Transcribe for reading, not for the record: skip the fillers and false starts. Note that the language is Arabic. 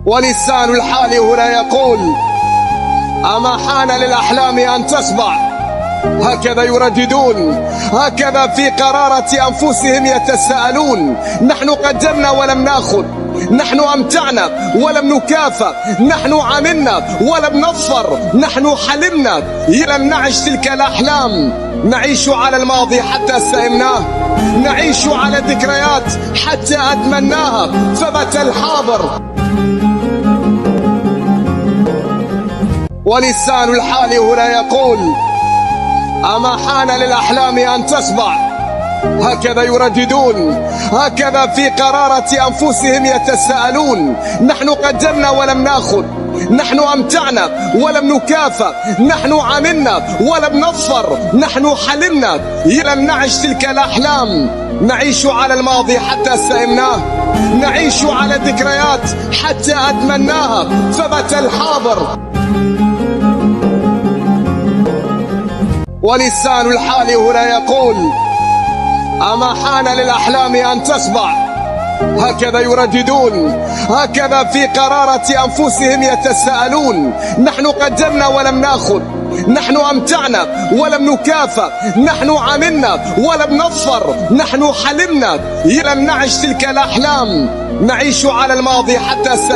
ولسان الحال هنا يقول: أما حان للأحلام أن تصبع. هكذا يرددون، هكذا في قرارة أنفسهم يتساءلون: نحن قدمنا ولم نأخذ، نحن أمتعنا ولم نكافأ، نحن عملنا ولم نظفر، نحن حلمنا لم نعش تلك الأحلام. نعيش على الماضي حتى سئمناه، نعيش على الذكريات حتى أدمناها، فبت الحاضر. ولسان الحال هنا يقول: أما حان للأحلام أن تصبع. هكذا يرددون، هكذا في قرارة أنفسهم يتساءلون: نحن قدمنا ولم نأخذ، نحن أمتعنا ولم نكافأ، نحن عملنا ولم نظفر، نحن حلمنا لم نعش تلك الأحلام. نعيش على الماضي حتى سئمناه، نعيش على الذكريات حتى أدمناها، فبت الحاضر. ولسان الحال هنا يقول: أما حان للأحلام أن تصبع. هكذا يرددون، هكذا في قرارة أنفسهم يتساءلون: نحن قدمنا ولم نأخذ، نحن أمتعنا ولم نكافأ، نحن عملنا ولم نظفر، نحن حلمنا لم نعش تلك الأحلام. نعيش على الماضي حتى سئمناه.